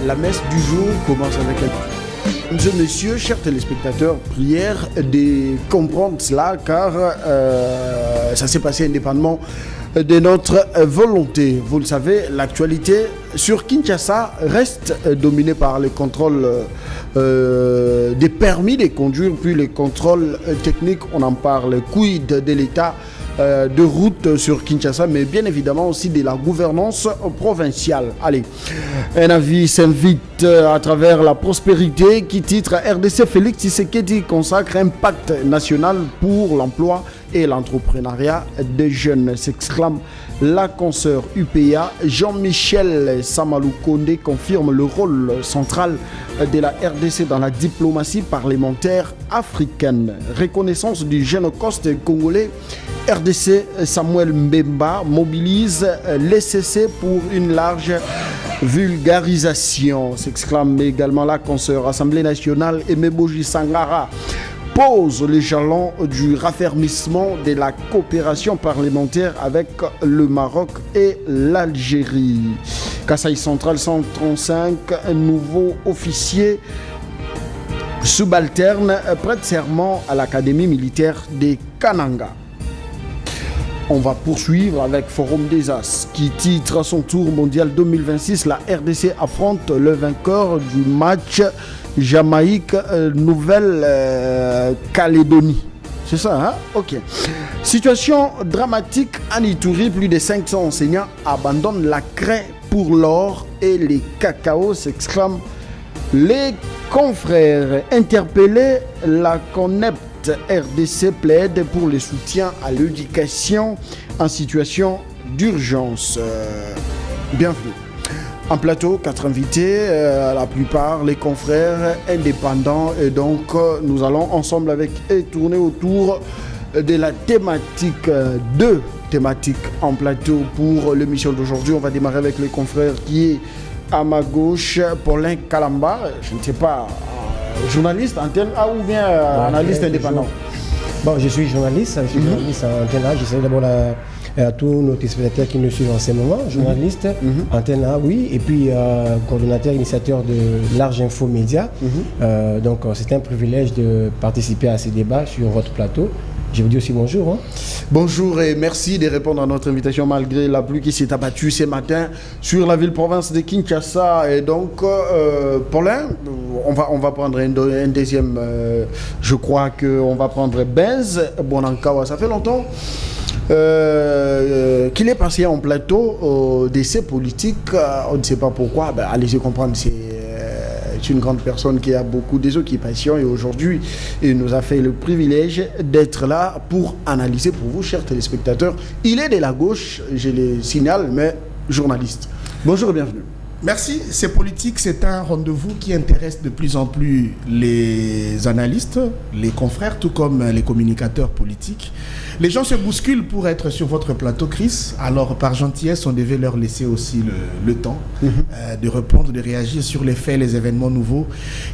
La messe du jour commence avec un... Mesdames et messieurs, chers téléspectateurs, prière de comprendre cela car ça s'est passé indépendamment de notre volonté. Vous le savez, l'actualité sur Kinshasa reste dominée par les contrôles des permis de conduire, puis les contrôles techniques, on en parle, quid de l'État de route sur Kinshasa, mais bien évidemment aussi de la gouvernance provinciale. Allez, un avis s'invite à travers la prospérité qui titre RDC Félix Tshisekedi consacre un pacte national pour l'emploi et l'entrepreneuriat des jeunes, s'exclame la consoeur UPA. Jean-Michel Samalou Kondé confirme le rôle central de la RDC dans la diplomatie parlementaire africaine. Reconnaissance du génocide congolais. RDC Samuel Mbemba mobilise l'ECC pour une large vulgarisation, s'exclame également la consoeur. Assemblée nationale Emeboji Sangara pose les jalons du raffermissement de la coopération parlementaire avec le Maroc et l'Algérie. Kasaï Central 135, nouveaux officiers subalternes prêtent serment à l'Académie militaire de Kananga. On va poursuivre avec Forum des As qui titre à son tour mondial 2026. La RDC affronte le vainqueur du match Jamaïque Nouvelle-Calédonie. C'est ça, hein? Ok. Situation dramatique en Ituri. Plus de 500 enseignants abandonnent la craie pour l'or et les cacao, s'exclament les confrères. Interpellés, la CONEP RDC plaide pour le soutien à l'éducation en situation d'urgence. Bienvenue. En plateau, 4 invités, la plupart les confrères indépendants. Et donc, nous allons ensemble avec eux tourner autour de la thématique, deux thématiques en plateau pour l'émission d'aujourd'hui. On va démarrer avec les confrères qui est à ma gauche, Paulin Kalamba, je ne sais pas, journaliste, antenne A ou bien analyste indépendant? Bon, je suis journaliste à antenne A. J'essaie d'abord à tous nos téléspectateurs qui nous suivent en ce moment. Journaliste, antenne A, oui. Et puis coordonnateur, initiateur de Large Info Média. Donc c'est un privilège de participer à ces débats sur votre plateau. Je vous dis aussi bonjour. Hein. Bonjour et merci de répondre à notre invitation malgré la pluie qui s'est abattue ce matin sur la ville-province de Kinshasa. Et donc, Paulin, on va prendre un deuxième, je crois qu'on va prendre Benz Bonankawa. Ça fait longtemps qu'il est passé en plateau d'essais politiques. On ne sait pas pourquoi. Allez-y comprendre, c'est une grande personne qui a beaucoup d'occupations et aujourd'hui il nous a fait le privilège d'être là pour analyser pour vous, chers téléspectateurs. Il est de la gauche, je le signale, mais journaliste. Bonjour et bienvenue. Merci. C'est politique, c'est un rendez-vous qui intéresse de plus en plus les analystes, les confrères, tout comme les communicateurs politiques. Les gens se bousculent pour être sur votre plateau, Chris. Alors, par gentillesse, on devait leur laisser aussi le temps de répondre, de réagir sur les faits, les événements nouveaux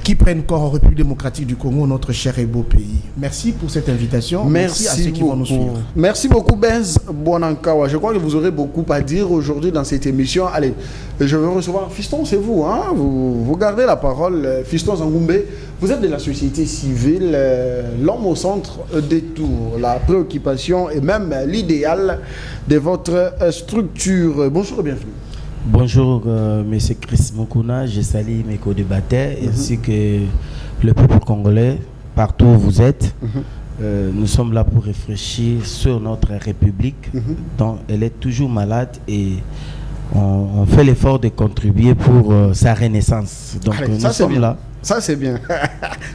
qui prennent corps en République démocratique du Congo, notre cher et beau pays. Merci pour cette invitation. Merci à ceux qui vont nous suivre. Merci beaucoup, Benz Bonankawa. Je crois que vous aurez beaucoup à dire aujourd'hui dans cette émission. Allez, je vais recevoir Fiston, c'est vous, hein? Vous gardez la parole. Fiston Zangoumbe, vous êtes de la société civile, l'homme au centre des tours, la préoccupation et même l'idéal de votre structure. Bonjour et bienvenue. Bonjour, M. Chris Mokuna, je salue mes co-débatteurs ainsi que le peuple congolais, partout où vous êtes. Nous sommes là pour réfléchir sur notre République, dont elle est toujours malade et on fait l'effort de contribuer pour sa renaissance. Donc allez, nous sommes là. Ça c'est bien.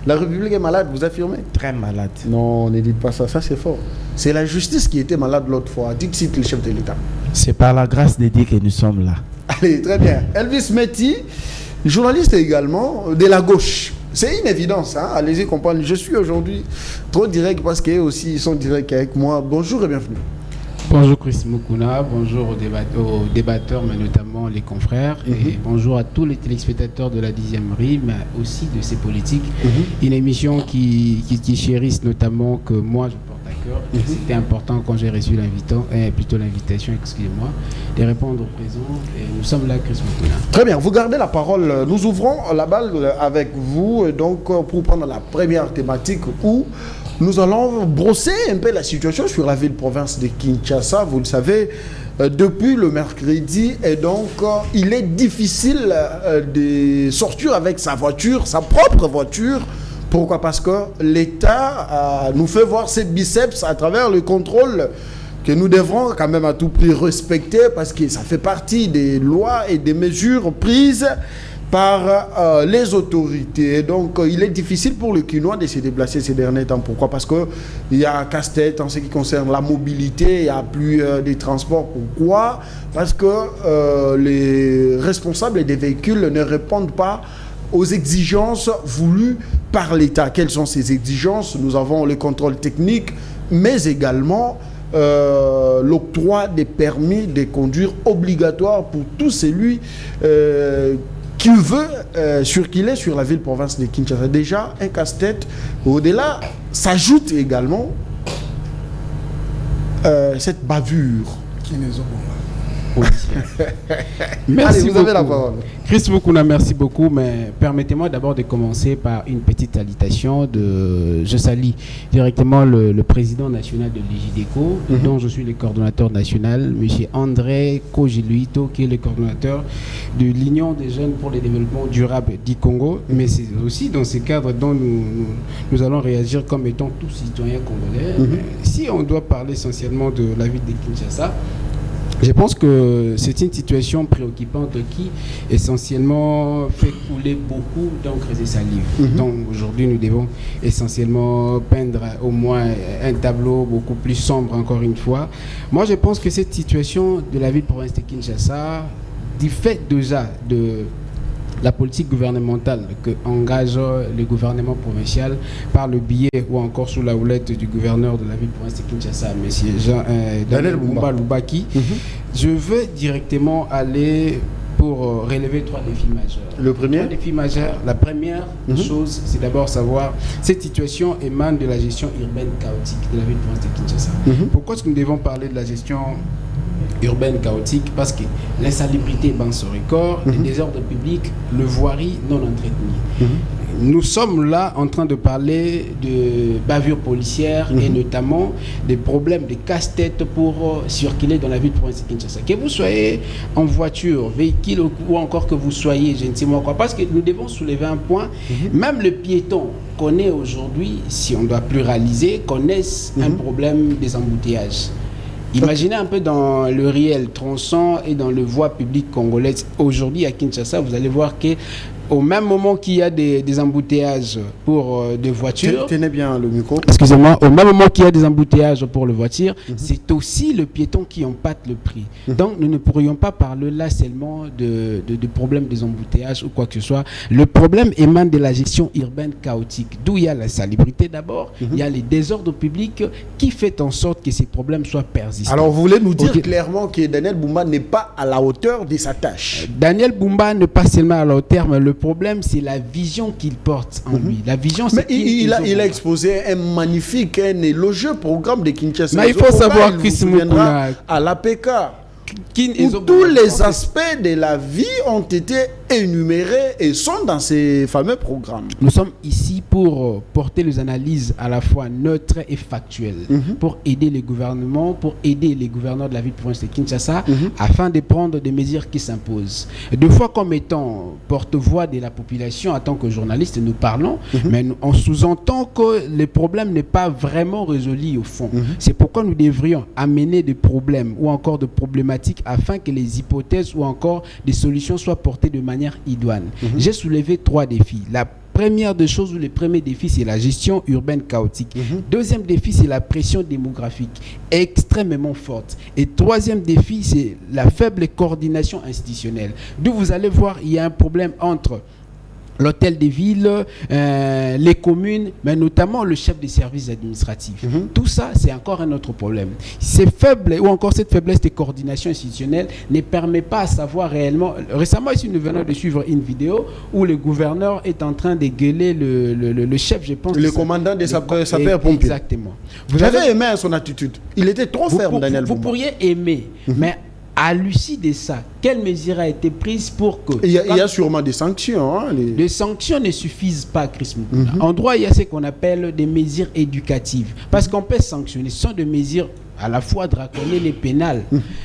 La République est malade, vous affirmez? Très malade. Non, ne dites pas ça, ça c'est fort. C'est la justice qui était malade l'autre fois. Dites le chef de l'État. C'est par la grâce de Dieu que nous sommes là. Allez, très bien. Elvis Meti, journaliste également, de la gauche. C'est une évidence, hein? Allez-y comprendre. Je suis aujourd'hui trop direct parce qu'eux aussi ils sont directs avec moi. Bonjour et bienvenue. Bonjour Chris Mukuna, bonjour aux débatteurs, mais notamment les confrères, et bonjour à tous les téléspectateurs de la 10e RI, mais aussi de ces politiques. Une émission qui chérisse notamment que moi je porte à cœur. C'était important quand j'ai reçu l'invitation, excusez-moi, de répondre aux présents. Et nous sommes là, Chris Mukuna. Très bien, vous gardez la parole. Nous ouvrons la balle avec vous donc, pour prendre la première thématique où nous allons brosser un peu la situation sur la ville-province de Kinshasa. Vous le savez, depuis le mercredi, et donc il est difficile de sortir avec sa voiture, sa propre voiture. Pourquoi? Parce que l'État nous fait voir ses biceps à travers le contrôle que nous devrons quand même à tout prix respecter, parce que ça fait partie des lois et des mesures prises par les autorités. Et donc, il est difficile pour le Kinois de se déplacer ces derniers temps. Pourquoi? Parce qu'il y a un casse-tête en ce qui concerne la mobilité, il n'y a plus de transport. Pourquoi? Parce que les responsables des véhicules ne répondent pas aux exigences voulues par l'État. Quelles sont ces exigences? Nous avons le contrôle technique, mais également l'octroi des permis de conduire obligatoires pour tout celui qui veut circuler sur la ville-province de Kinshasa. Déjà, un casse-tête. Au-delà, s'ajoute également cette bavure. Merci. Allez, vous avez la parole. Chris Mukuna, merci beaucoup, mais permettez-moi d'abord de commencer par une petite salutation. Je salue directement le président national de l'IJDECO, dont je suis le coordonnateur national, M. André Kojiluito, qui est le coordonnateur de l'Union des jeunes pour le développement durable du Congo. Mais c'est aussi dans ce cadre dont nous allons réagir comme étant tous citoyens congolais. Si on doit parler essentiellement de la ville de Kinshasa, je pense que c'est une situation préoccupante qui essentiellement fait couler beaucoup d'encre et salive. Donc aujourd'hui, nous devons essentiellement peindre au moins un tableau beaucoup plus sombre encore une fois. Moi, je pense que cette situation de la ville-province de Kinshasa, du fait déjà de la politique gouvernementale que engage le gouvernement provincial par le biais ou encore sous la houlette du gouverneur de la ville-province de Kinshasa, M. Daniel Bumba Lubaki, je veux directement aller pour relever 3 défis majeurs. Le premier? 3 défis majeurs. La première chose, c'est d'abord savoir, cette situation émane de la gestion urbaine chaotique de la ville-province de Kinshasa. Pourquoi est-ce que nous devons parler de la gestion urbaine chaotique? Parce que l'insalubrité bat son record, les désordres publics, le voirie non entretenu. Nous sommes là en train de parler de bavures policières et notamment des problèmes de casse-tête pour circuler dans la ville de province de Kinshasa. Que vous soyez en voiture, véhicule ou encore que vous soyez, je ne sais moi quoi, parce que nous devons soulever un point, même le piéton connaît aujourd'hui, si on doit pluraliser, connaissent un problème des embouteillages. Imaginez un peu dans le réel tronçon et dans le voie publique congolaise. Aujourd'hui à Kinshasa, vous allez voir que au même moment qu'il y a des embouteillages pour des voitures... Tenez bien le micro. Excusez-moi. Au même moment qu'il y a des embouteillages pour les voitures, c'est aussi le piéton qui empâte le prix. Donc, nous ne pourrions pas parler là seulement de problème des embouteillages ou quoi que ce soit. Le problème émane de la gestion urbaine chaotique, d'où il y a la salubrité d'abord, il y a les désordres publics qui fait en sorte que ces problèmes soient persistants. Alors, vous voulez nous dire clairement que Daniel Bumba n'est pas à la hauteur de sa tâche? Daniel Bumba n'est pas seulement à la hauteur, mais le problème, c'est la vision qu'il porte en lui. La vision, c'est il a exposé un magnifique, un élogieux programme de Kinshasa. Mais il faut savoir, Chris Mukuna, à l'APK, où tous les aspects de la vie ont été énumérés et sont dans ces fameux programmes. Nous sommes ici pour porter les analyses à la fois neutres et factuelles, pour aider les gouvernements, pour aider les gouverneurs de la ville-province de Kinshasa, afin de prendre des mesures qui s'imposent. Deux fois comme étant porte-voix de la population, en tant que journaliste, nous parlons, mais on sous-entend que le problème n'est pas vraiment résolu au fond. C'est pourquoi nous devrions amener des problèmes ou encore de problématiques afin que les hypothèses ou encore des solutions soient portées de manière idoine. J'ai soulevé 3 défis. La première des choses, ou le premier défi, c'est la gestion urbaine chaotique. Deuxième défi, c'est la pression démographique extrêmement forte. Et troisième défi, c'est la faible coordination institutionnelle. D'où vous allez voir, il y a un problème entre l'hôtel des villes, les communes, mais notamment le chef des services administratifs. Tout ça, c'est encore un autre problème. Ces faibles, ou encore cette faiblesse de coordination institutionnelle ne permet pas à savoir réellement. Récemment, ici, nous venons de suivre une vidéo où le gouverneur est en train de gueuler le chef, je pense. Le commandant des sapeurs-pompiers. Exactement. J'avais aimé son attitude. Il était trop ferme, Daniel. Vous pourriez aimer, mais à l'issue de ça, quelle mesure a été prise pour que... Il y a sûrement des sanctions. Hein, Les sanctions ne suffisent pas, Chris Mukuna. En droit, il y a ce qu'on appelle des mesures éducatives. Parce qu'on peut sanctionner. Ce sont des mesures à la fois draconiennes et pénales.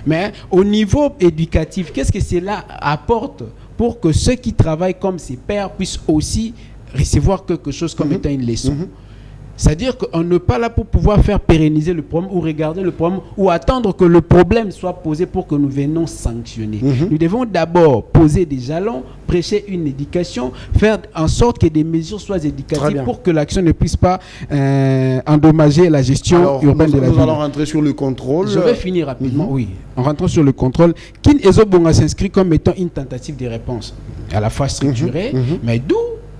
Mais au niveau éducatif, qu'est-ce que cela apporte pour que ceux qui travaillent comme ses pairs puissent aussi recevoir quelque chose comme étant une leçon? C'est-à-dire qu'on n'est pas là pour pouvoir faire pérenniser le problème ou regarder le problème ou attendre que le problème soit posé pour que nous venions sanctionner. Nous devons d'abord poser des jalons, prêcher une éducation, faire en sorte que des mesures soient éducatives pour que l'action ne puisse pas endommager la gestion urbaine de la ville. Nous allons rentrer sur le contrôle. Je vais finir rapidement, oui. En rentrant sur le contrôle, Kin Ezobonga s'inscrit comme étant une tentative de réponse à la fois structurée, mais d'où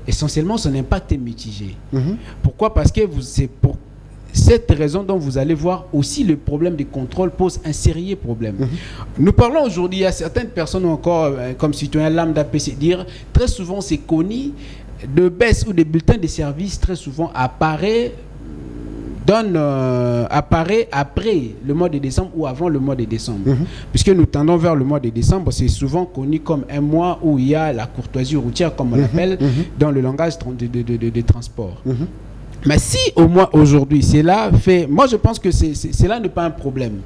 essentiellement son impact est mitigé. Pourquoi? Parce que c'est pour cette raison dont vous allez voir aussi le problème de contrôle pose un sérieux problème. Nous parlons aujourd'hui, il y a certaines personnes encore, comme citoyens lambda, peut se dire, très souvent c'est connu, de baisse ou des bulletins de services très souvent apparaît après le mois de décembre ou avant le mois de décembre. Puisque nous tendons vers le mois de décembre, c'est souvent connu comme un mois où il y a la courtoisie routière, comme on l'appelle, dans le langage de transport. Mais si au moins aujourd'hui, cela fait... Moi, je pense que cela n'est pas un problème.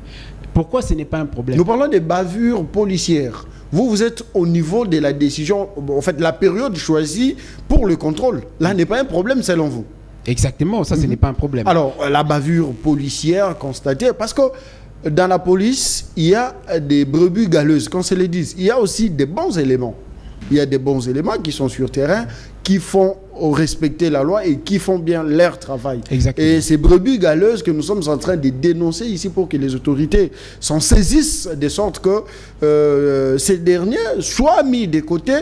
Pourquoi ce n'est pas un problème? Nous parlons des bavures policières. Vous êtes au niveau de la décision, en fait, la période choisie pour le contrôle. Là, n'est pas un problème selon vous? Exactement, ça ce n'est pas un problème. Alors, la bavure policière constatée, parce que dans la police, il y a des brebis galeuses, qu'on se le dise. Il y a aussi des bons éléments. Il y a des bons éléments qui sont sur terrain, qui font respecter la loi et qui font bien leur travail. Exactement. Et ces brebis galeuses que nous sommes en train de dénoncer ici pour que les autorités s'en saisissent de sorte que ces derniers soient mis de côté.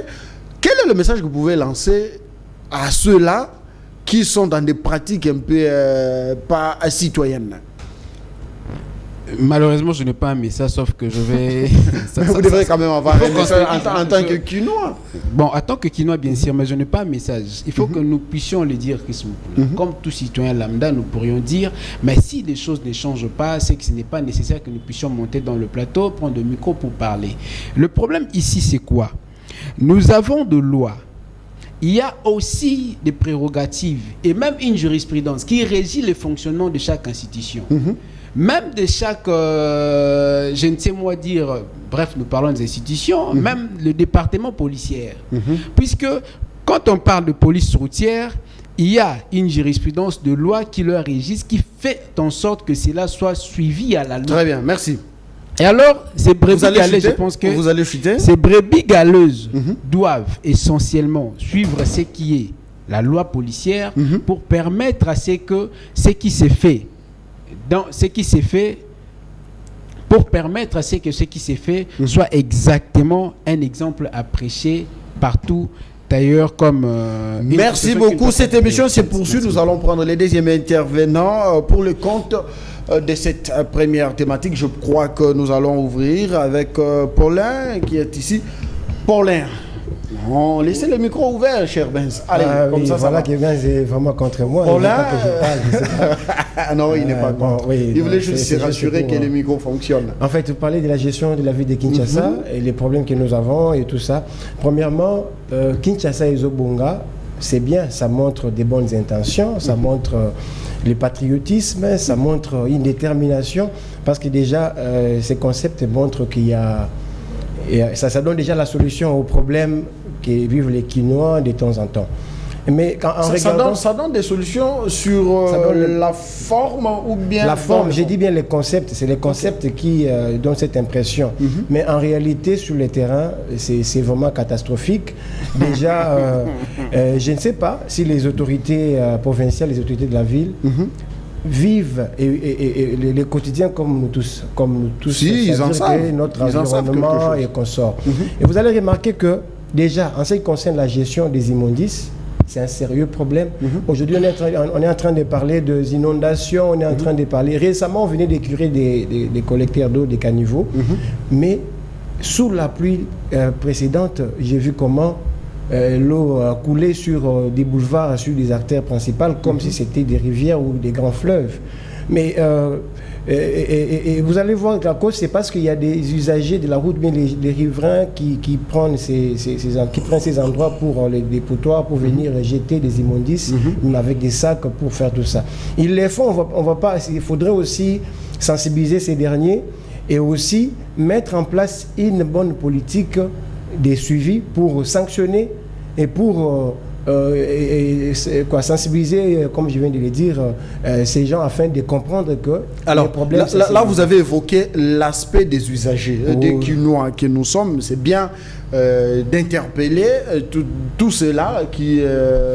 Quel est le message que vous pouvez lancer à ceux-là qui sont dans des pratiques un peu pas citoyennes? Malheureusement, je n'ai pas un message, sauf que je vais... Vous devrez quand même avoir un message en tant que Quinois. Bon, en tant que Quinois, bien sûr, mais je n'ai pas un message. Il faut que nous puissions le dire, Chris Mukuna. Comme tout citoyen lambda, nous pourrions dire, mais si les choses ne changent pas, c'est que ce n'est pas nécessaire que nous puissions monter dans le plateau, prendre le micro pour parler. Le problème ici, c'est quoi? Nous avons de lois. Il y a aussi des prérogatives et même une jurisprudence qui régit le fonctionnement de chaque institution. Même de chaque, je ne sais moi dire, bref, nous parlons des institutions, même le département policier. Puisque quand on parle de police routière, il y a une jurisprudence de loi qui le régisse, qui fait en sorte que cela soit suivi à la loi. Très bien, merci. Et alors, ces brebis galeuses, je pense que ces brebis galeuses doivent essentiellement suivre ce qui est la loi policière pour permettre à ce que ce qui s'est fait, pour permettre à ce que ce qui s'est fait soit exactement un exemple à prêcher partout. D'ailleurs, comme... Merci beaucoup. Cette émission se poursuit. Nous allons prendre les deuxièmes intervenants pour le compte de cette première thématique. Je crois que nous allons ouvrir avec Paulin qui est ici. Paulin, laissez le micro ouvert, cher Benz. Allez, comme ça, voilà que Benz est vraiment contre moi. Paulin, que non, il n'est pas contre. Oui, il voulait juste se rassurer que le micro fonctionne. En fait, vous parlez de la gestion de la ville de Kinshasa et les problèmes que nous avons et tout ça. Premièrement, Kinshasa et Zobonga, c'est bien, ça montre des bonnes intentions, ça montre le patriotisme, ça montre une détermination, parce que déjà, ces concepts montrent qu'il y a... Et ça donne déjà la solution aux problèmes que vivent les Quinois de temps en temps. Mais ça donne des solutions sur la forme ou bien... La forme, j'ai dit bien les concepts, c'est les concepts qui donnent cette impression. Mais en réalité, sur le terrain, c'est vraiment catastrophique. Déjà, je ne sais pas si les autorités provinciales, les autorités de la ville, vivent et les quotidiens comme nous tous. Si, ils en savent. Notre environnement et qu'on sort. Et vous allez remarquer que déjà, en ce qui concerne la gestion des immondices, c'est un sérieux problème. Aujourd'hui, on est en train de parler des inondations, on est en train de parler... Récemment, on venait d'écurer des collecteurs d'eau, des caniveaux, mais sous la pluie précédente, j'ai vu comment l'eau coulait sur des boulevards, sur des artères principales, comme si c'était des rivières ou des grands fleuves. Mais et vous allez voir que la cause, c'est parce qu'il y a des usagers de la route, mais les riverains qui prennent ces endroits pour les dépotoirs, pour venir jeter des immondices, avec des sacs pour faire tout ça. Ils les font, on va pas, il faudrait aussi sensibiliser ces derniers et aussi mettre en place une bonne politique de suivi pour sanctionner et pour sensibiliser, comme je viens de le dire, ces gens afin de comprendre que alors, les problèmes... Là, vous avez évoqué l'aspect des usagers, que nous sommes. C'est bien d'interpeller tout cela qui...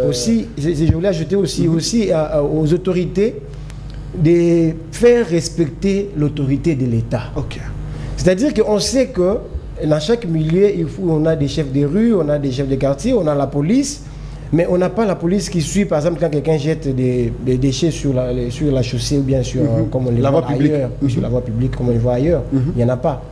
Aussi, je voulais ajouter aussi aux autorités de faire respecter l'autorité de l'État. C'est-à-dire qu'on sait que dans chaque milieu, on a des chefs de rue, on a des chefs de quartier, on a la police, mais on n'a pas la police qui suit, par exemple, quand quelqu'un jette des déchets sur la chaussée ou bien sur comme on les voit ailleurs, sur la voie publique, comme on les voit ailleurs. Il n'y en a pas.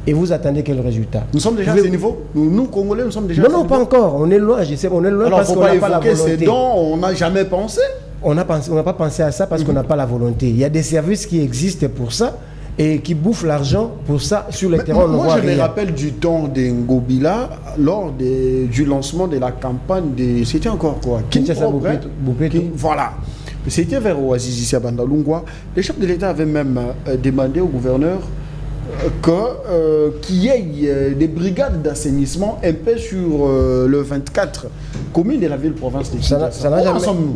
Et vous attendez quel résultat? Nous sommes déjà à ce niveau. Nous, Congolais, nous sommes déjà à ce niveau. Non, pas encore. On est loin, je sais, on est loin. Alors, parce qu'on n'a pas la volonté. Ces dons, on n'a jamais pensé. On n'a pas pensé à ça parce qu'on n'a pas la volonté. Il y a des services qui existent pour ça et qui bouffent l'argent pour ça sur le terrain. Moi, je me rappelle du temps de Ngobila lors du lancement de la campagne de... C'était encore quoi? Voilà. C'était vers Oasis ici à Bandalungwa. Le chef de l'État avait même demandé au gouverneur qu'il y ait des brigades d'assainissement un peu sur le 24 communes de la ville-province de Kinshasa.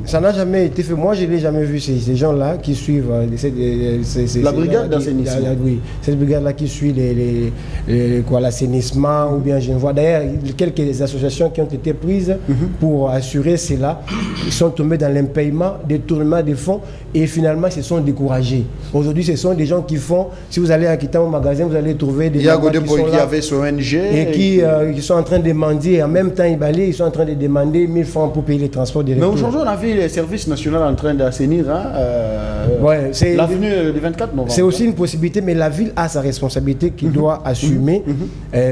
Ça n'a jamais été fait. Moi, je n'ai jamais vu ces gens-là qui suivent la brigade d'assainissement. Oui, cette brigade-là qui suit l'assainissement, ou bien je vois d'ailleurs quelques associations qui ont été prises pour assurer cela. Ils sont tombés dans l'impayement, détournement des fonds et finalement ils se sont découragés. Aujourd'hui, ce sont des gens qui font, si vous allez à Kitamo magasin, vous allez trouver des gens qui sont là avait son ONG et qui sont en train de mendier. En même temps, ils sont en train de demander 1000 francs pour payer les transports des retours. Mais aujourd'hui, on a vu les services nationaux en train d'assainir l'avenue du 24 novembre. C'est aussi une possibilité, mais la ville a sa responsabilité qu'il doit assumer.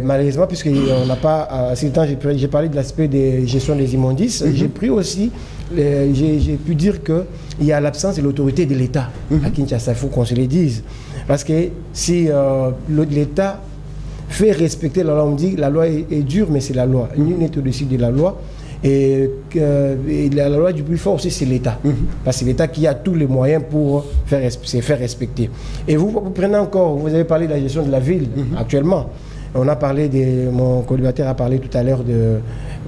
Malheureusement, puisqu'on n'a pas... ces temps, j'ai parlé de l'aspect de gestion des immondices. J'ai pris aussi... j'ai pu dire qu'il y a l'absence de l'autorité de l'État à Kinshasa. Il faut qu'on se le dise. Parce que si l'État fait respecter la loi, on dit la loi est dure, mais c'est la loi. Nul n'est au-dessus de la loi. Et la loi du plus fort aussi, c'est l'État. Parce que c'est l'État qui a tous les moyens pour se faire respecter. Et vous prenez encore, vous avez parlé de la gestion de la ville actuellement. On a parlé mon collimateur a parlé tout à l'heure de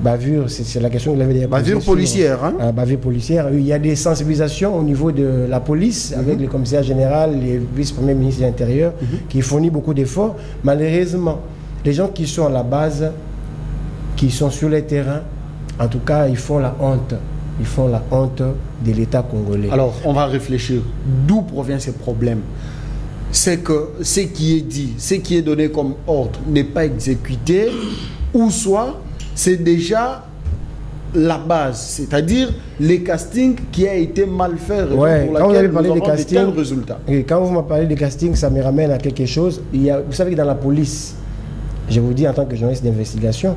bavure, c'est la question que vous avez dit. Bavure policière. Bavure policière. Il y a des sensibilisations au niveau de la police, avec le commissaire général, les vice-premiers ministres de l'Intérieur, qui fournissent beaucoup d'efforts. Malheureusement, les gens qui sont à la base, qui sont sur le terrain, en tout cas, ils font la honte. Ils font la honte de l'État congolais. Alors, on va réfléchir. D'où provient ce problème? C'est que ce qui est dit, ce qui est donné comme ordre n'est pas exécuté, ou soit c'est déjà la base, c'est-à-dire les castings qui a été mal fait. Quand vous avez parlé des castings, et quand vous m'avez parlé des castings, ça me ramène à quelque chose. Vous savez que dans la police, je vous dis en tant que journaliste d'investigation,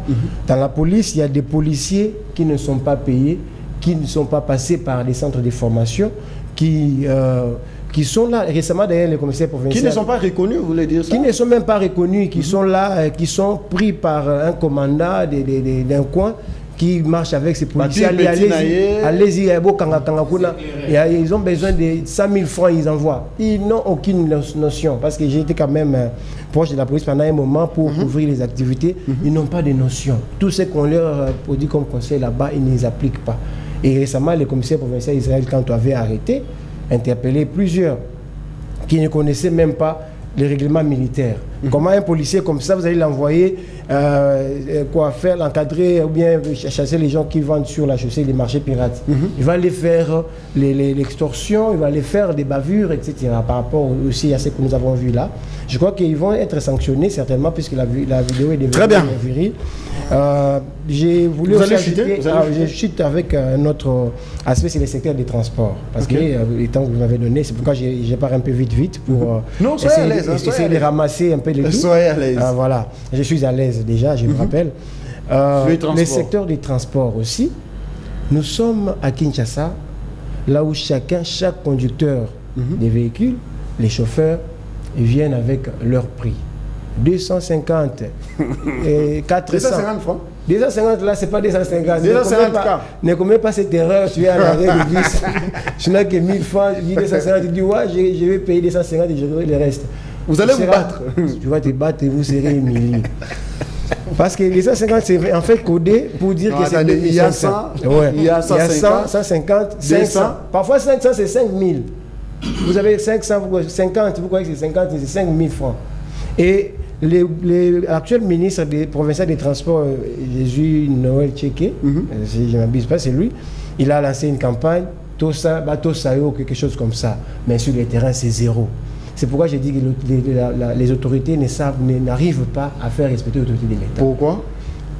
dans la police, il y a des policiers qui ne sont pas payés, qui ne sont pas passés par des centres de formation, qui sont là, récemment d'ailleurs les commissaires provinciaux. Qui ne sont pas reconnus, vous voulez dire ça? Qui ne sont même pas reconnus, qui sont là, qui sont pris par un commandant d'un coin qui marche avec ses policiers. Allez-y, ils ont besoin de 100 000 francs, ils envoient. Ils n'ont aucune notion, parce que j'ai été quand même proche de la police pendant un moment pour couvrir les activités. Ils n'ont pas de notion. Tout ce qu'on leur dit comme conseil là-bas, ils ne les appliquent pas. Et récemment, les commissaires provinciaux d'Israël, quand on avait arrêté, interpellé plusieurs qui ne connaissaient même pas les règlements militaires. Comment un policier comme ça, vous allez l'envoyer quoi faire, l'encadrer ou bien chasser les gens qui vendent sur la chaussée, les marchés pirates. Il va aller faire l'extorsion, il va aller faire des bavures, etc. Par rapport aussi à ce que nous avons vu là. Je crois qu'ils vont être sanctionnés certainement puisque la vidéo est devenue virile. J'ai voulu aussi ajouter, je chute avec un autre aspect, c'est le secteur des transports. Parce que les temps que vous m'avez donné, c'est pourquoi je pars un peu vite pour essayer de ramasser un peu les tout. Soyez à l'aise. Voilà, je suis à l'aise déjà, je me rappelle. Le secteur des transports aussi. Nous sommes à Kinshasa, là où chaque conducteur des véhicules, les chauffeurs, ils viennent avec leur prix. 250 et 400. 250 francs. 250 là, c'est pas 250. 250 ne commets pas cette erreur, tu es à l'arrêt de bus. Je n'ai que 1000 francs, je dis 250, tu dis ouais, je vais payer 250 et je donnerai le reste. Vous allez vous battre. Tu vas te battre et vous serez humilié. Parce que les 150, c'est en fait codé pour dire que c'est 2500. Il y a 100, 150, 500. Parfois 500, c'est 5000. Vous avez 500, 50, vous croyez que c'est 50, c'est 5000 francs. Et l'actuel ministre des provincial des Transports, Jésus Noël Tchéké, si je ne m'abuse pas, c'est lui, il a lancé une campagne, Tosa, Batosayo, quelque chose comme ça. Mais sur le terrain, c'est zéro. C'est pourquoi j'ai dit que les autorités n'arrivent pas à faire respecter l'autorité de l'État. Pourquoi?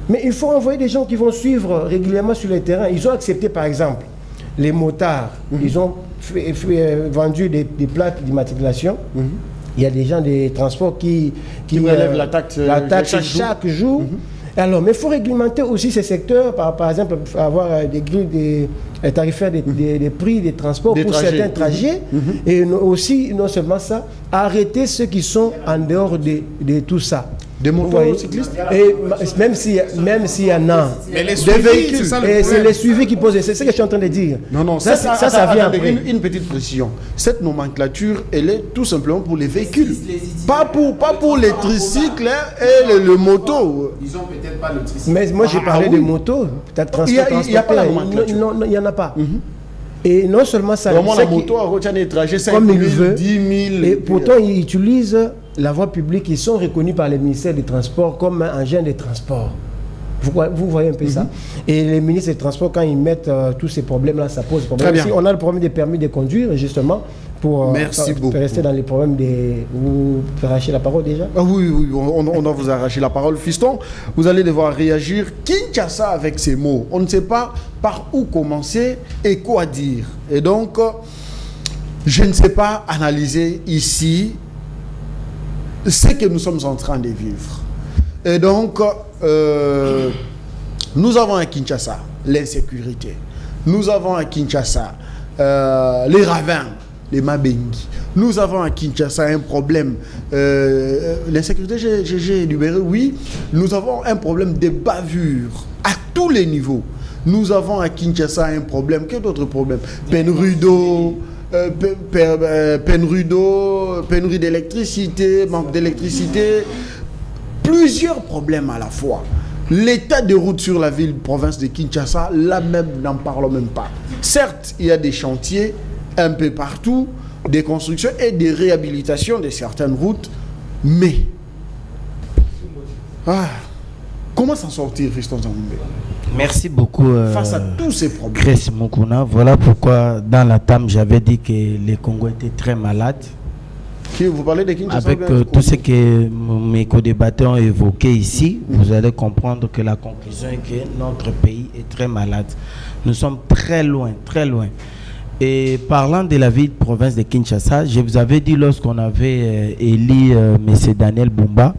Mais il faut envoyer des gens qui vont suivre régulièrement sur le terrain. Ils ont accepté, par exemple, les motards. Ils ont vendu des plaques d'immatriculation. Il y a des gens des transports qui relèvent la taxe chaque jour. Alors, mais il faut réglementer aussi ces secteurs, par exemple, avoir des grilles tarifaires des prix des transports pour certains trajets. Et aussi, non seulement ça, arrêter ceux qui sont en dehors de tout ça. Des motocyclistes. Et même s'il y en a des véhicules, c'est les suivis qui posent. C'est ce que je suis en train de dire. Non, ça vient après. Une petite précision. Cette nomenclature, elle est tout simplement pour les véhicules. Pas pour les tricycles et le moto. Ils ont peut-être pas le tricycle. Mais moi, j'ai parlé de motos. Il n'y a pas la nomenclature. Non, il n'y en a pas. Et non seulement ça, vraiment la moto a retenu des trajets 5 000, 10 000. Et pourtant, ils utilisent la voie publique. Ils sont reconnus par les ministères des Transports comme un engin de transport. Vous voyez un peu ça. Et les ministres des Transports, quand ils mettent tous ces problèmes-là, ça pose problème. Si on a le problème des permis de conduire, justement, pour rester dans les problèmes des... Vous arrachez la parole déjà? Oui, on doit vous arracher la parole. Fiston, vous allez devoir réagir. Kinshasa avec ces mots. On ne sait pas par où commencer et quoi dire. Et donc, je ne sais pas analyser ici ce que nous sommes en train de vivre. Et donc, nous avons à Kinshasa l'insécurité. Nous avons à Kinshasa les ravins, les Mabengi. Nous avons à Kinshasa un problème. L'insécurité, j'ai énuméré, oui. Nous avons un problème de bavure à tous les niveaux. Nous avons à Kinshasa un problème. Quel autre problème? Pénurie d'eau. Pénurie d'électricité, manque d'électricité, plusieurs problèmes à la fois. L'état de route sur la ville-province de Kinshasa, là même, n'en parlons même pas. Certes, il y a des chantiers un peu partout, des constructions et des réhabilitations de certaines routes, mais comment s'en sortir, Fiston Zamboué? Merci beaucoup. Face à tous ces problèmes. Chris Mukuna, voilà pourquoi dans la TAM, j'avais dit que les Congos étaient très malades. Vous parlez de Kinshasa? Avec tout ce que mes co-débatteurs ont évoqué ici, vous allez comprendre que la conclusion est que notre pays est très malade. Nous sommes très loin, très loin. Et parlant de la ville-province de Kinshasa, je vous avais dit lorsqu'on avait élu M. Daniel Bumba,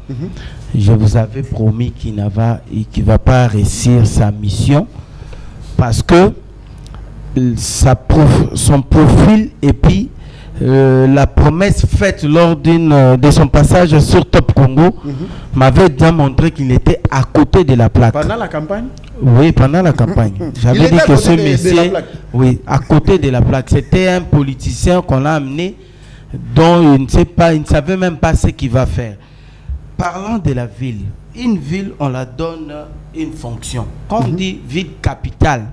je vous avais promis qu'il ne va pas réussir sa mission parce que son profil et puis la promesse faite lors de son passage sur Top Congo m'avait déjà montré qu'il était à côté de la plaque. Pendant la campagne? Oui, pendant la campagne. J'avais dit que ce monsieur, oui, à côté de la plaque, c'était un politicien qu'on a amené dont il ne savait même pas ce qu'il va faire. Parlant de la ville, une ville, on la donne une fonction. Quand on dit ville capitale,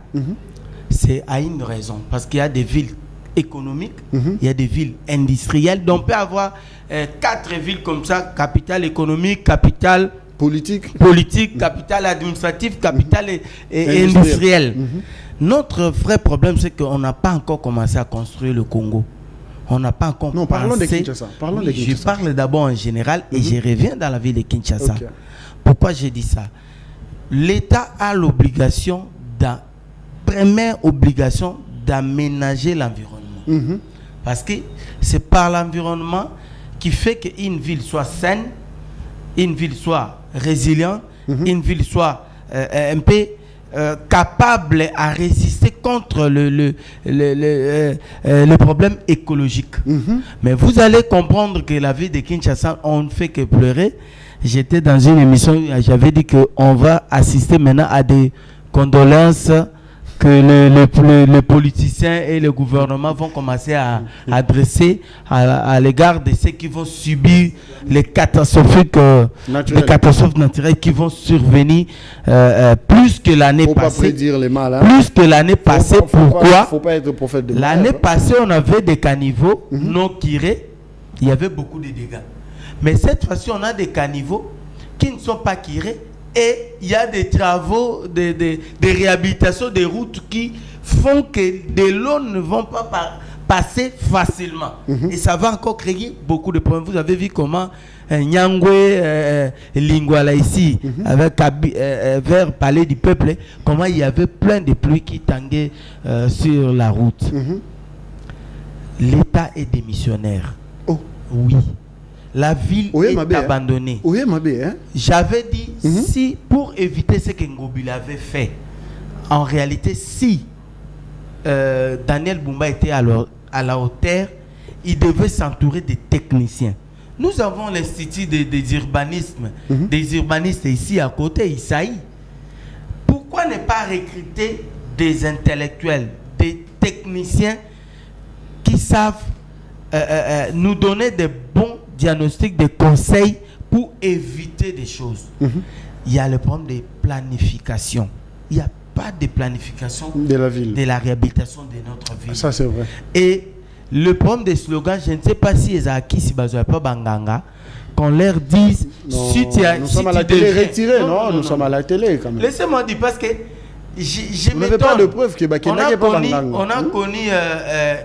c'est à une raison. Parce qu'il y a des villes économiques, il y a des villes industrielles. Donc on peut avoir 4 villes comme ça, capitale économique, capitale politique, capitale administrative, capitale et industrielle. Notre vrai problème, c'est qu'on n'a pas encore commencé à construire le Congo. On n'a pas encore pensé... parlons de Kinshasa. Je parle d'abord en général et je reviens dans la ville de Kinshasa. Okay. Pourquoi j'ai dit ça? L'État a l'obligation, première obligation, d'aménager l'environnement. Parce que c'est par l'environnement qui fait qu'une ville soit saine, une ville soit résiliente, une ville soit un peu capable à résister contre le problème écologique. Mais vous allez comprendre que la ville de Kinshasa, on ne fait que pleurer. J'étais dans une émission, j'avais dit qu'on va assister maintenant à des condoléances que les politiciens et le gouvernement vont commencer à adresser à l'égard de ceux qui vont subir les catastrophes naturelles qui vont survenir plus que l'année passée. Prédire les mal, hein? Plus que l'année passée. Pourquoi? Faut pas être prophète de mal. L'année passée, on avait des caniveaux non kirés. Il y avait beaucoup de dégâts. Mais cette fois-ci, on a des caniveaux qui ne sont pas kirés et il y a des travaux de réhabilitation des routes qui font que des l'eau ne vont pas passer facilement. Et ça va encore créer beaucoup de problèmes. Vous avez vu comment Nyangwe, Lingwala ici, avec vers Palais du Peuple, comment il y avait plein de pluies qui tanguaient sur la route. L'État est démissionnaire. Oh. Oui. La ville est abandonnée. J'avais dit, si pour éviter ce que Ngobila avait fait, en réalité, si Daniel Bumba était à la hauteur, il devait s'entourer des techniciens. Nous avons l'Institut des urbanistes ici à côté, Isaïe. Pourquoi ne pas recruter des intellectuels, des techniciens qui savent nous donner des bons diagnostics, des conseils pour éviter des choses? Il y a le problème de planification. Il n'y a pas de planification de la ville, de la réhabilitation de notre ville. Ça, c'est vrai. Et le problème des slogans, je ne sais pas si Ezaki, si Bazoua pas Banganga, qu'on leur dise si tu as. Nous sommes à la télé retirée, non, nous sommes à la télé quand même. Laissez-moi dire, parce que vous n'avez pas de preuve que Bakena n'est pas Banganga. On a connu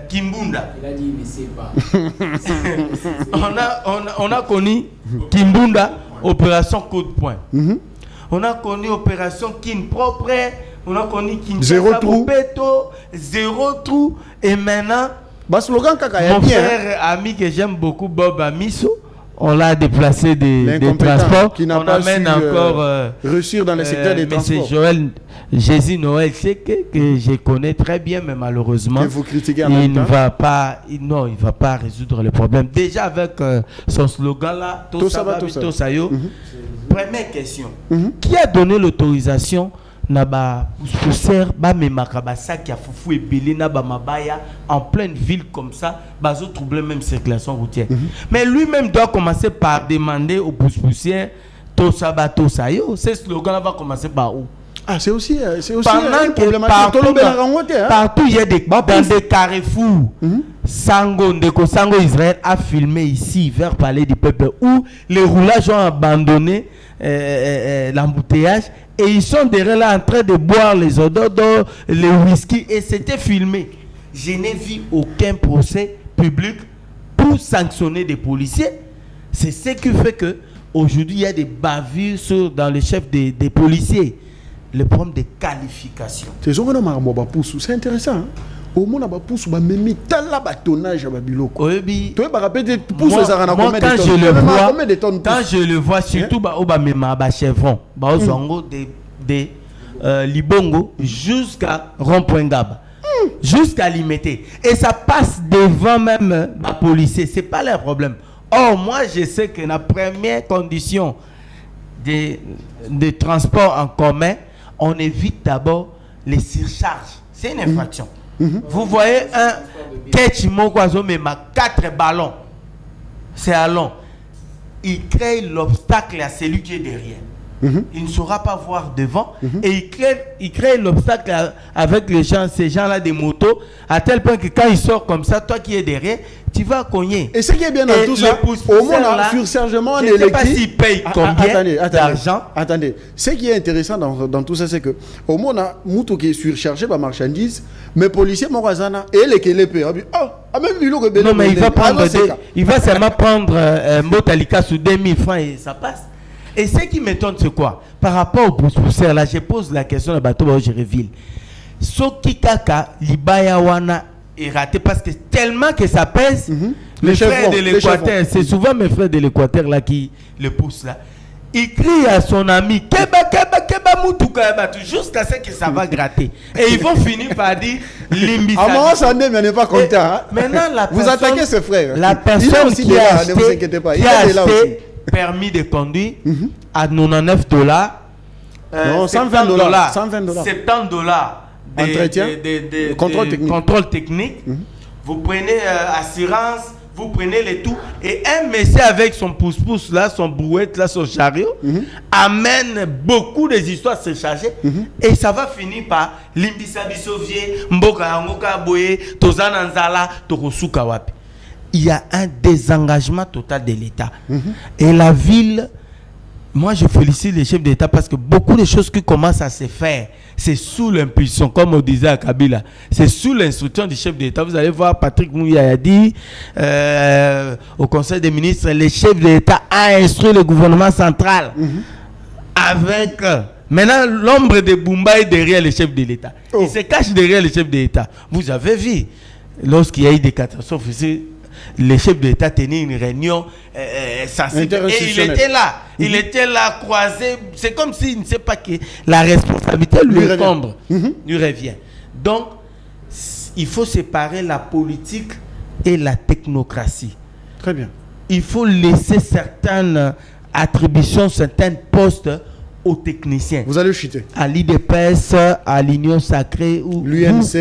Kimbunda. Il a dit, mais c'est pas. on a connu Kimbunda, opération coup de poing. On a connu opération Kin propre. On a connu Kin zéro trou. Zéro trou. Et maintenant, mon frère ami que j'aime beaucoup, Bob Amiso, on l'a déplacé des transports. On amène encore réussir dans le secteur des transports. C'est Joël Jésus Noël, c'est que je connais très bien, mais malheureusement, vous critiquez il ne va pas, il va pas résoudre le problème. Déjà avec son slogan là, Tosayo. Première question, qui a donné l'autorisation Naba pousser ba memakabasa qui a foufou et belé naba mabaya en pleine ville comme ça, bazo troubler même circulation routière. Mais lui-même doit commencer par demander aux poussières Tosaba Sayo. Ce slogan va commencer par où? Ah, c'est aussi pendant que partout il y a dans des carrefours. Sango Israël a filmé ici vers Palais du Peuple où les roulages ont abandonné l'embouteillage et ils sont derrière là en train de boire les odeurs d'eau, les whisky et c'était filmé. Je n'ai vu aucun procès public pour sanctionner des policiers. C'est ce qui fait que aujourd'hui il y a des bavures dans le chef des policiers. Le problème de qualification. C'est intéressant. Hein? Au moins, on a poussé même tellement bâtonnage à Babiloko. Quand je le vois, surtout au Chevron, de Libongo jusqu'à Rond-Point-Gaba, jusqu'à Limité. Et ça passe devant même la policier. Ce n'est pas leur problème. Or, moi, je sais que la première condition de transport en commun, on évite d'abord les surcharges. C'est une infraction. Vous voyez un catch Mogwazo mais 4 ballons. C'est à long. Il crée l'obstacle à celui qui est derrière. il ne saura pas voir devant et il crée l'obstacle avec les gens, ces gens-là des motos, à tel point que quand il sort comme ça, toi qui es derrière, tu vas cogner. Et ce qui est bien dans tout ça, au moins là, sur chargement je ne sais pas s'il paye combien d'argent. Attendez, ce qui est intéressant dans tout ça, c'est que au moins là, Moutou qui est surchargé par marchandises, mais policiers Morazana et les qui les payent. Même non, mais il va seulement prendre Motalika sous 2000 francs et ça passe. Et ce qui m'étonne, c'est quoi? Par rapport au pousseur, là, je pose la question à Bateau Jéréville. Soki Kaka, Libaya Wana est raté parce que tellement que ça pèse, les frères de l'Équateur, c'est souvent mes frères de l'Équateur là qui le poussent là. Il crie à son ami Keba Moutouka, jusqu'à ce que ça va gratter. Et ils vont finir par dire Limbi. À moi, ça n'est pas content. Maintenant, vous attaquez ce frère. La personne qui a acheté, ne vous inquiétez pas. Il a acheté permis de conduire à $99. Non, 120 $. 70 $. Entretien, contrôle technique. Vous prenez assurance, vous prenez les tout. Et un monsieur avec son pouce-pouce là, son brouette là, son chariot, amène beaucoup des histoires se charger. Et ça va finir par Limbisa Bissovie, Mboka Ngoka Boye, Tozana Nzala, Tokosuka Wapi. Il y a un désengagement total de l'État. Et la ville, moi je félicite les chefs d'État parce que beaucoup de choses qui commencent à se faire, c'est sous l'impulsion, comme on disait à Kabila, c'est sous l'instruction du chef d'État. Vous allez voir, Patrick Mouya a dit au Conseil des ministres, le chef d'État a instruit le gouvernement central avec... Maintenant, l'ombre de Bumba est derrière le chef de l'État. Il se cache derrière le chef de l'État. Vous avez vu, lorsqu'il y a eu des catastrophes ici, le chef de l'État tenait une réunion sensible et il était là croisé. C'est comme s'il ne sait pas que la responsabilité lui incombe, lui revient. Donc il faut séparer la politique et la technocratie. Très bien. Il faut laisser certaines attributions, certains postes aux techniciens. Vous allez chuter. À l'IDPS, à l'Union Sacrée ou l'INC,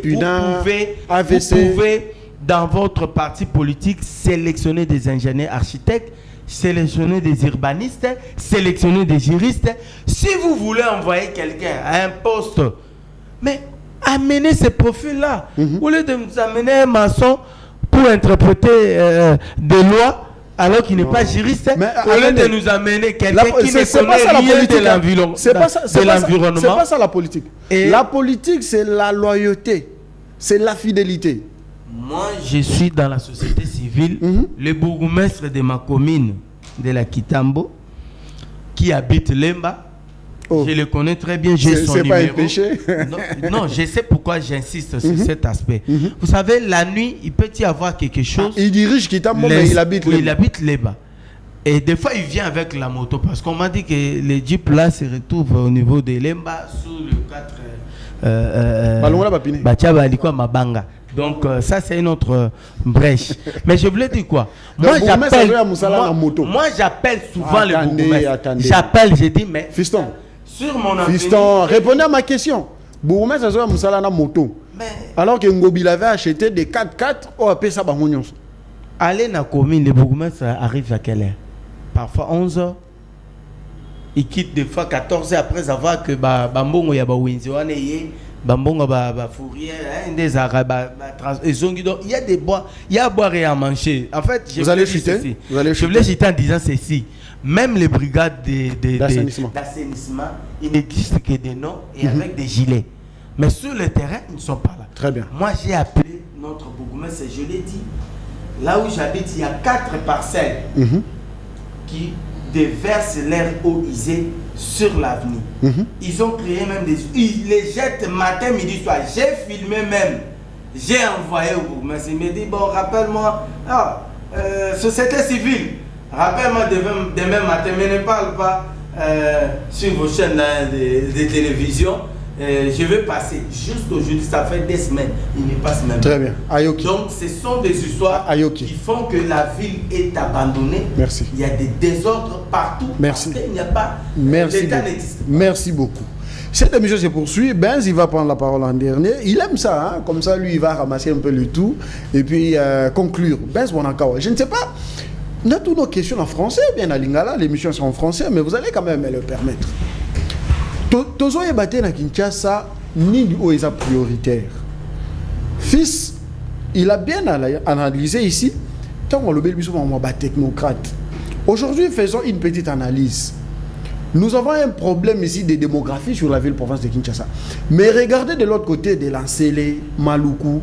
vous pouvez dans votre parti politique sélectionner des ingénieurs architectes, sélectionner des urbanistes, sélectionner des juristes. Si vous voulez envoyer quelqu'un à un poste, mais amenez ces profils-là. Au lieu de nous amener un maçon pour interpréter des lois, alors qu'il n'est pas juriste, au lieu de nous amener quelqu'un qui ne connaît rien de l'environnement. C'est pas ça la politique. La politique, c'est la loyauté, c'est la fidélité. Moi, je suis dans la société civile, le bourgmestre de ma commune, de la Kitambo, qui habite Lemba. Je le connais très bien, j'ai son numéro. C'est pas un péché. Non, je sais pourquoi j'insiste sur cet aspect. Vous savez, la nuit, il peut y avoir quelque chose. Il dirige Kitambo, mais il habite Lemba. Il habite Lemba. Et des fois, il vient avec la moto, parce qu'on m'a dit que les jeeps là se retrouvent au niveau de Lemba, sous le 4... Bachaba Alikwa Mabanga. Donc ça c'est une autre brèche. Mais je voulais dire quoi? Moi j'appelle souvent le bourgmestre. J'appelle, je dis mais fiston, sur mon avenir. Fiston, répondez à ma question. Bourgmestre Azoya Moussala na moto. Alors que Ngobi avait acheté des 4x4 au AP Sabangonion. Allez dans la commune, le bourgmestre arrive à quelle heure? Parfois 11h. Il quitte des fois 14h après avoir que Bambongo ya ba Winziwane yé. Bambongo fourrière, des arabes, il y a des bois, il y a à boire et à manger. En fait, je voulais citer en disant ceci. Même les brigades d'assainissement, il n'existe que des noms et avec des gilets. Mais sur le terrain, ils ne sont pas là. Très bien. Moi, j'ai appelé notre bourgmestre, je l'ai dit. Là où j'habite, il y a 4 parcelles qui déversent l'air eau usée sur l'avenue. Ils ont créé même des... Ils les jettent matin, midi, soir. J'ai filmé même. J'ai envoyé au bourgmestre. Il me dit, bon, rappelle-moi, société civile, rappelle-moi demain matin, mais ne parle pas sur vos chaînes de télévision. Je vais passer. Juste aujourd'hui, ça fait des semaines. Il ne passe même pas. Très bien. Ayoki. Donc, ce sont des histoires qui font que la ville est abandonnée. Merci. Il y a des désordres partout. Merci. Parce qu'il n'y a pas... L'État n'existe pas. Merci beaucoup. Cette émission se poursuit. Benz, il va prendre la parole en dernier. Il aime ça. Hein? Comme ça, lui, il va ramasser un peu le tout. Et puis, conclure. Benz Bonakawa. Je ne sais pas. On a toutes nos questions en français, bien à Lingala, l'émission sont en français, mais vous allez quand même me le permettre. Tozo Yebate na Kinshasa, ni où est prioritaire. Fils, il a bien analysé ici, tant qu'on le bel technocrate. Aujourd'hui, faisons une petite analyse. Nous avons un problème ici de démographie sur la ville-province de Kinshasa. Mais regardez de l'autre côté de Lansele, Maluku,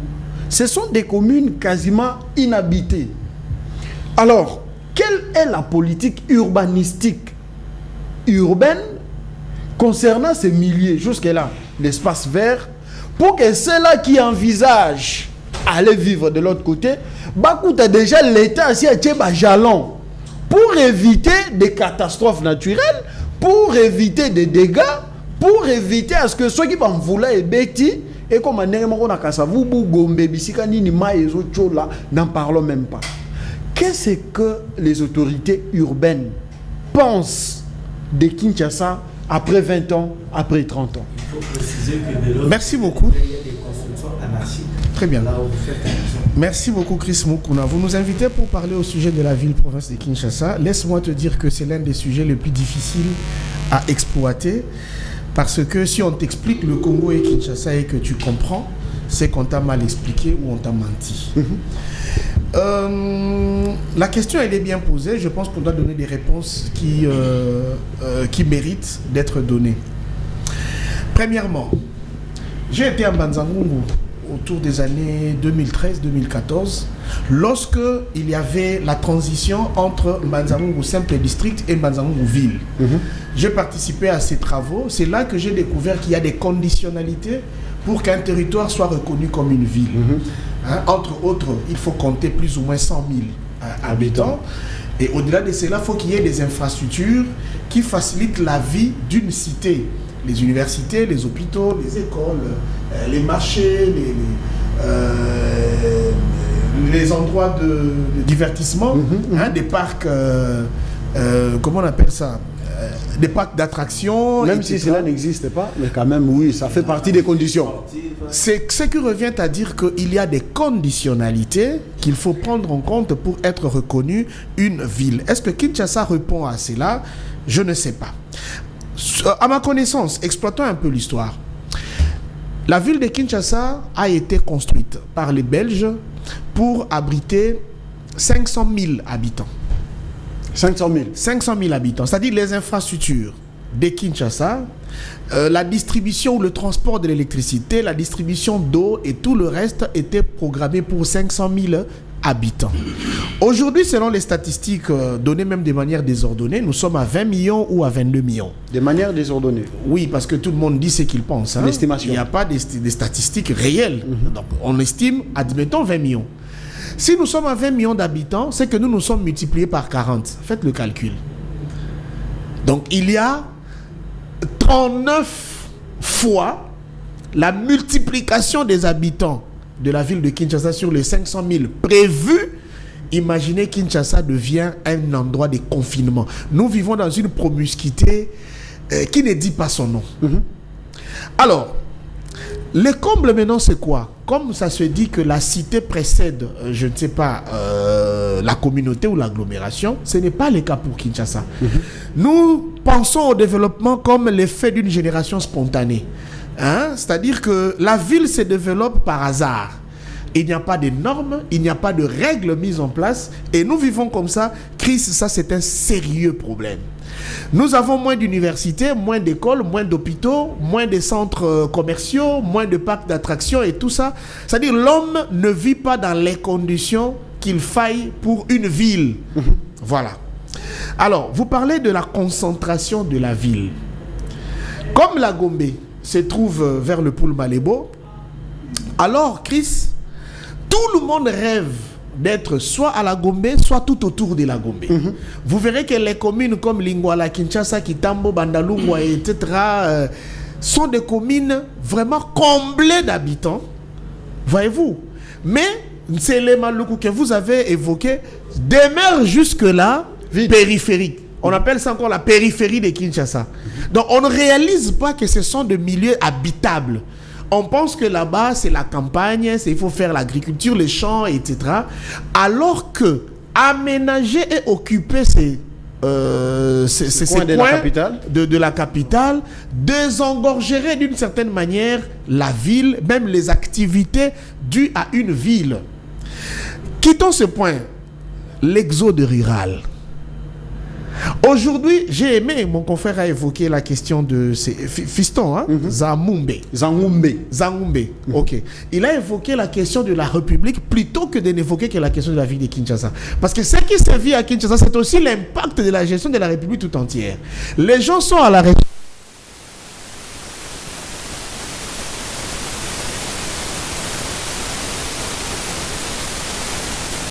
ce sont des communes quasiment inhabitées. Alors, quelle est la politique urbanistique urbaine concernant ces milliers, jusque-là, l'espace vert, pour que ceux-là qui envisagent aller vivre de l'autre côté, Bakouta déjà l'État ici a jalon pour éviter des catastrophes naturelles, pour éviter des dégâts, pour éviter à ce que ceux qui vont vouloir et bêtis, et comme on a Kassavu, Gombe, Bissikani, Nima et autres là, n'en parlons même pas. Qu'est-ce que les autorités urbaines pensent de Kinshasa après 20 ans, après 30 ans? Il faut préciser que merci beaucoup. Il y a des constructions anarchiques. Très bien. Là où vous faites attention. Merci beaucoup Chris Mukuna. Vous nous invitez pour parler au sujet de la ville-province de Kinshasa. Laisse-moi te dire que c'est l'un des sujets les plus difficiles à exploiter parce que si on t'explique le Congo et Kinshasa et que tu comprends, c'est qu'on t'a mal expliqué ou on t'a menti. La question elle est bien posée. Je pense qu'on doit donner des réponses qui méritent d'être données. Premièrement, j'ai été à Banzangungu autour des années 2013-2014, lorsque il y avait la transition entre Banzangungu simple district et Banzangungu ville. J'ai participé à ces travaux. C'est là que j'ai découvert qu'il y a des conditionnalités pour qu'un territoire soit reconnu comme une ville. Entre autres, il faut compter plus ou moins 100 000 habitants. Et au-delà de cela, il faut qu'il y ait des infrastructures qui facilitent la vie d'une cité. Les universités, les hôpitaux, les écoles, les marchés, les endroits de divertissement, des parcs, comment on appelle ça, des parcs d'attractions. Même si cela n'existe pas, mais quand même, oui, ça fait partie des conditions. C'est ce qui revient à dire qu'il y a des conditionnalités qu'il faut prendre en compte pour être reconnu une ville. Est-ce que Kinshasa répond à cela? Je ne sais pas. À ma connaissance, exploitons un peu l'histoire. La ville de Kinshasa a été construite par les Belges pour abriter 500 000 habitants. 500 000. 500 000 habitants, c'est-à-dire les infrastructures de Kinshasa, la distribution ou le transport de l'électricité, la distribution d'eau et tout le reste était programmé pour 500 000 habitants. Aujourd'hui, selon les statistiques données même de manière désordonnée, nous sommes à 20 millions ou à 22 millions. De manière désordonnée. Oui, parce que tout le monde dit ce qu'il pense. L'estimation. Il n'y a pas des statistiques réelles. Donc, on estime, admettons, 20 millions. Si nous sommes à 20 millions d'habitants, c'est que nous nous sommes multipliés par 40. Faites le calcul. Donc, il y a 39 fois la multiplication des habitants de la ville de Kinshasa sur les 500 000 prévus. Imaginez Kinshasa devient un endroit de confinement. Nous vivons dans une promiscuité qui ne dit pas son nom. Alors, le comble maintenant c'est quoi? Comme ça se dit que la cité précède, je ne sais pas, la communauté ou l'agglomération, ce n'est pas le cas pour Kinshasa. Nous pensons au développement comme l'effet d'une génération spontanée. C'est-à-dire que la ville se développe par hasard. Il n'y a pas de normes, il n'y a pas de règles mises en place et nous vivons comme ça. Chris, ça c'est un sérieux problème. Nous avons moins d'universités, moins d'écoles, moins d'hôpitaux, moins de centres commerciaux, moins de parcs d'attractions et tout ça. C'est-à-dire l'homme ne vit pas dans les conditions qu'il faille pour une ville. Voilà. Alors, vous parlez de la concentration de la ville. Comme la Gombe se trouve vers le Poul Malebo, alors Chris, tout le monde rêve d'être soit à la Gombe, soit tout autour de la Gombe. Vous verrez que les communes comme Lingwala, Kinshasa, Kitambo, Bandalungwa, etc. sont des communes vraiment comblées d'habitants. Voyez-vous. Mais c'est les Maluku que vous avez évoqués demeurent jusque-là périphériques. On appelle ça encore la périphérie de Kinshasa. Donc on ne réalise pas que ce sont des milieux habitables. On pense que là-bas, c'est la campagne, il faut faire l'agriculture, les champs, etc. Alors que aménager et occuper ces coins de la capitale, désengorgerait d'une certaine manière la ville, même les activités dues à une ville. Quittons ce point, l'exode rural. Aujourd'hui, j'ai aimé, mon confrère a évoqué la question de ces fistons, hein? Zangumbe. Ok. Il a évoqué la question de la République plutôt que de n'évoquer que la question de la ville de Kinshasa. Parce que ce qui se vit à Kinshasa, c'est aussi l'impact de la gestion de la République tout entière. Les gens sont à la République.